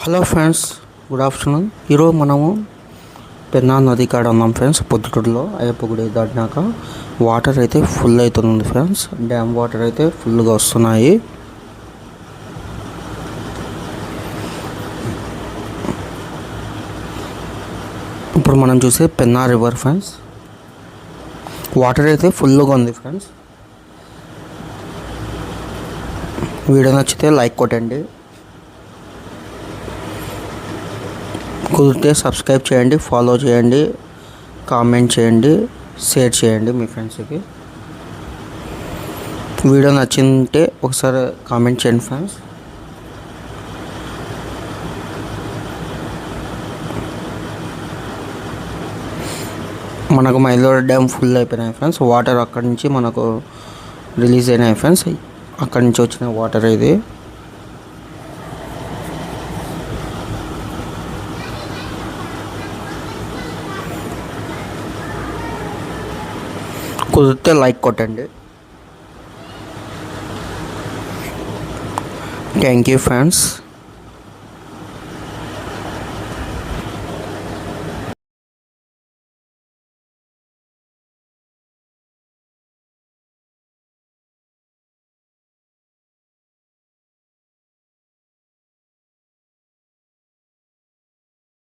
Hello friends, good afternoon. ఈరోజు మనము పెన్నా నది కాడ ఉన్నాం ఫ్రెండ్స్. పొద్దుటూరులో అయ్యప్ప గుడి దాటినాక వాటర్ అయితే ఫుల్ అవుతుంది ఫ్రెండ్స్. డ్యామ్ వాటర్ అయితే ఫుల్గా వస్తున్నాయి. ఇప్పుడు మనం చూసే పెన్నా రివర్ ఫ్రెండ్స్. వాటర్ అయితే ఫుల్గా ఉంది ఫ్రెండ్స్. వీడియో నచ్చితే లైక్ కొట్టండి, కుదిరితే సబ్స్క్రైబ్ చేయండి, ఫాలో చేయండి, కామెంట్ చేయండి, షేర్ చేయండి మీ ఫ్రెండ్స్కి. వీడియో నచ్చింటే ఒకసారి కామెంట్ చేయండి ఫ్రెండ్స్. మనకు మైలవరం డ్యామ్ ఫుల్ అయిపోయినాయి ఫ్రెండ్స్. వాటర్ అక్కడి నుంచి మనకు రిలీజ్ అయినాయి ఫ్రెండ్స్. అక్కడి నుంచి వచ్చిన వాటర్ ఇది. కుదిరితే లైక్ కొట్టండి. Thank you friends.